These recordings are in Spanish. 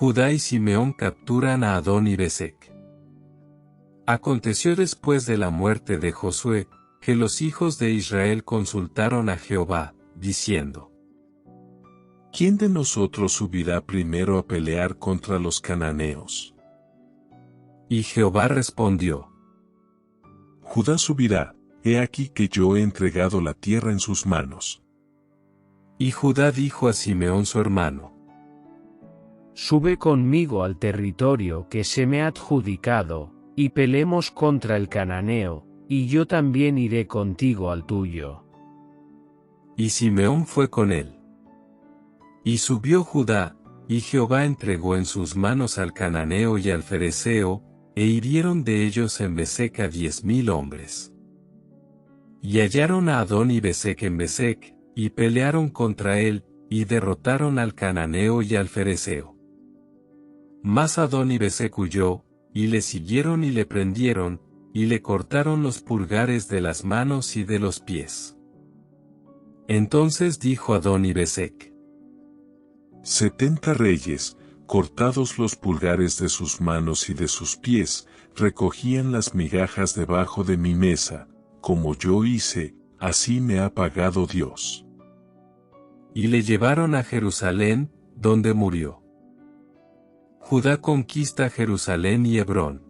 Judá y Simeón capturan a Adón y Besec. Aconteció después de la muerte de Josué, que los hijos de Israel consultaron a Jehová, diciendo: ¿Quién de nosotros subirá primero a pelear contra los cananeos? Y Jehová respondió: Judá subirá, he aquí que yo he entregado la tierra en sus manos. Y Judá dijo a Simeón su hermano: Sube conmigo al territorio que se me ha adjudicado, y peleemos contra el cananeo, y yo también iré contigo al tuyo. Y Simeón fue con él. Y subió Judá, y Jehová entregó en sus manos al cananeo y al fereceo, e hirieron de ellos en Besec a 10,000 hombres. Y hallaron a Adón y Besec en Besec, y pelearon contra él, y derrotaron al cananeo y al fereceo. Mas Adón y Besec huyó, y le siguieron y le prendieron, y le cortaron los pulgares de las manos y de los pies. Entonces dijo Adón y Besec: 70 reyes, cortados los pulgares de sus manos y de sus pies, recogían las migajas debajo de mi mesa, como yo hice, así me ha pagado Dios. Y le llevaron a Jerusalén, donde murió. Judá conquista Jerusalén y Hebrón.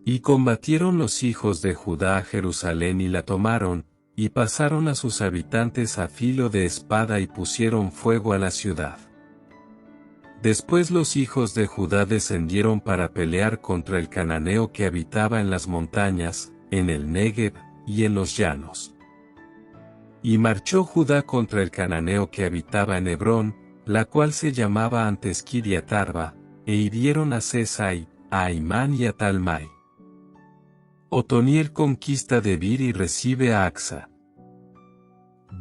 Y combatieron los hijos de Judá a Jerusalén y la tomaron, y pasaron a sus habitantes a filo de espada y pusieron fuego a la ciudad. Después los hijos de Judá descendieron para pelear contra el cananeo que habitaba en las montañas, en el Negev, y en los llanos. Y marchó Judá contra el cananeo que habitaba en Hebrón, la cual se llamaba antes Kiriat Arba, e hirieron a Sesai, a Aimán y a Talmai. Otoniel conquista Debir y recibe a Axa.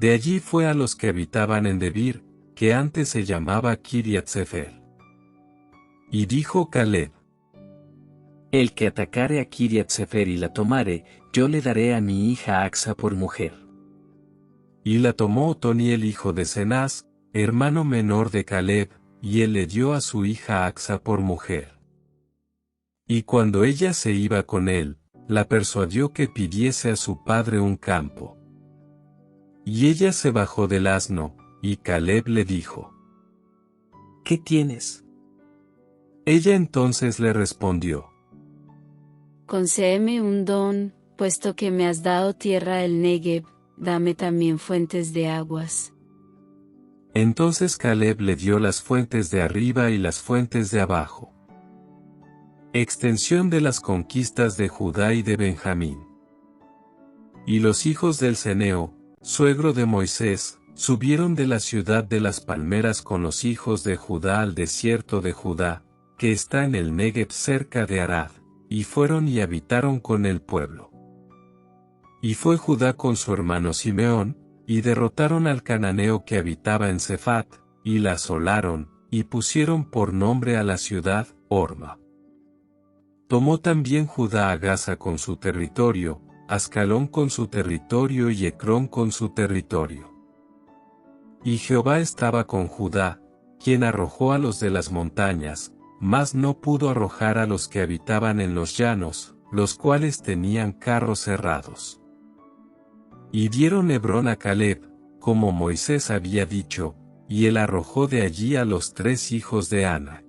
De allí fue a los que habitaban en Debir, que antes se llamaba Kiriat Sefer. Y dijo Caleb: El que atacare a Kiriat Sefer y la tomare, yo le daré a mi hija Axa por mujer. Y la tomó Otoniel hijo de Cenaz, hermano menor de Caleb, y él le dio a su hija Axa por mujer. Y cuando ella se iba con él, la persuadió que pidiese a su padre un campo. Y ella se bajó del asno, y Caleb le dijo: ¿Qué tienes? Ella entonces le respondió: Concédeme un don, puesto que me has dado tierra del Negev, dame también fuentes de aguas. Entonces Caleb le dio las fuentes de arriba y las fuentes de abajo. Extensión de las conquistas de Judá y de Benjamín. Y los hijos del Ceneo, suegro de Moisés, subieron de la ciudad de las palmeras con los hijos de Judá al desierto de Judá, que está en el Negev cerca de Arad, y fueron y habitaron con el pueblo. Y fue Judá con su hermano Simeón, y derrotaron al cananeo que habitaba en Sefat, y la asolaron, y pusieron por nombre a la ciudad, Horma. Tomó también Judá a Gaza con su territorio, Ascalón con su territorio y Ecrón con su territorio. Y Jehová estaba con Judá, quien arrojó a los de las montañas, mas no pudo arrojar a los que habitaban en los llanos, los cuales tenían carros cerrados. Y dieron Hebrón a Caleb, como Moisés había dicho, y él arrojó de allí a los 3 hijos de Anac.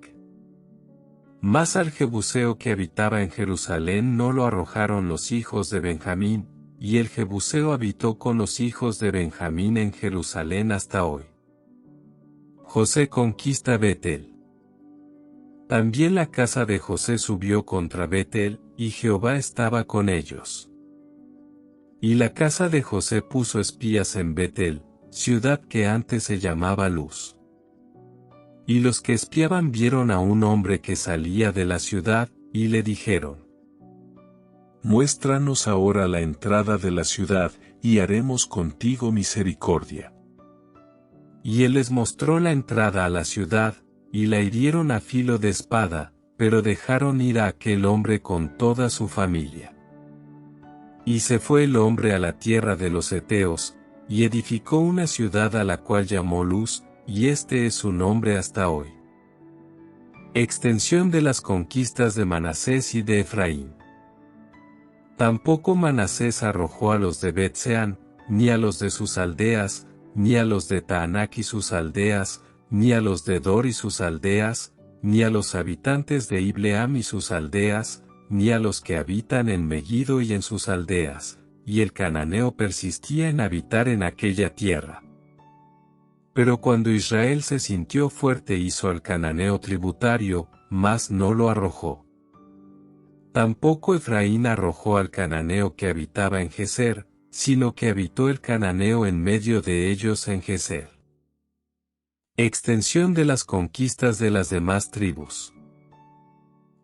Mas al Jebuseo que habitaba en Jerusalén no lo arrojaron los hijos de Benjamín, y el Jebuseo habitó con los hijos de Benjamín en Jerusalén hasta hoy. José conquista Betel. También la casa de José subió contra Betel, y Jehová estaba con ellos. Y la casa de José puso espías en Betel, ciudad que antes se llamaba Luz. Y los que espiaban vieron a un hombre que salía de la ciudad, y le dijeron: Muéstranos ahora la entrada de la ciudad, y haremos contigo misericordia. Y él les mostró la entrada a la ciudad, y la hirieron a filo de espada, pero dejaron ir a aquel hombre con toda su familia. Y se fue el hombre a la tierra de los heteos, y edificó una ciudad a la cual llamó Luz, y este es su nombre hasta hoy. Extensión de las conquistas de Manasés y de Efraín. Tampoco Manasés arrojó a los de Bet-Seán, ni a los de sus aldeas, ni a los de Taanac y sus aldeas, ni a los de Dor y sus aldeas, ni a los habitantes de Ibleam y sus aldeas, ni a los que habitan en Megiddo y en sus aldeas, y el cananeo persistía en habitar en aquella tierra. Pero cuando Israel se sintió fuerte hizo al cananeo tributario, mas no lo arrojó. Tampoco Efraín arrojó al cananeo que habitaba en Geser, sino que habitó el cananeo en medio de ellos en Geser. Extensión de las conquistas de las demás tribus.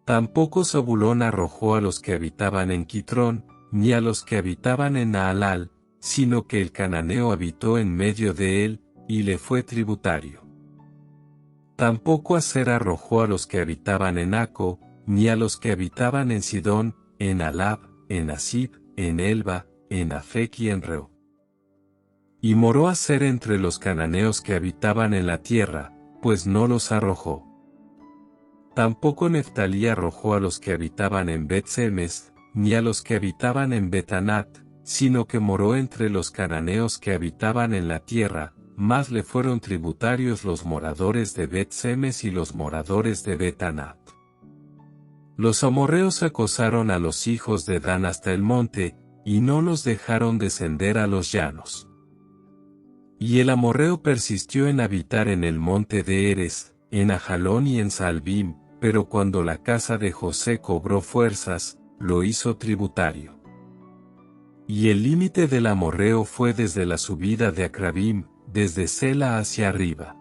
Tampoco Zabulón arrojó a los que habitaban en Quitrón, ni a los que habitaban en Naalal, sino que el cananeo habitó en medio de él, y le fue tributario. Tampoco Aser arrojó a los que habitaban en Aco, ni a los que habitaban en Sidón, en Alab, en Asib, en Elba, en Afec y en Reo. Y moró Aser entre los cananeos que habitaban en la tierra, pues no los arrojó. Tampoco Neftalí arrojó a los que habitaban en Bet-Semes, ni a los que habitaban en Betanat, sino que moró entre los cananeos que habitaban en la tierra, mas le fueron tributarios los moradores de Bet-Semes y los moradores de Betanat. Los amorreos acosaron a los hijos de Dan hasta el monte, y no los dejaron descender a los llanos. Y el amorreo persistió en habitar en el monte de Eres, en Ajalón y en Saalbim, pero cuando la casa de José cobró fuerzas, lo hizo tributario. Y el límite del amorreo fue desde la subida de Acrabim, desde Sela hacia arriba.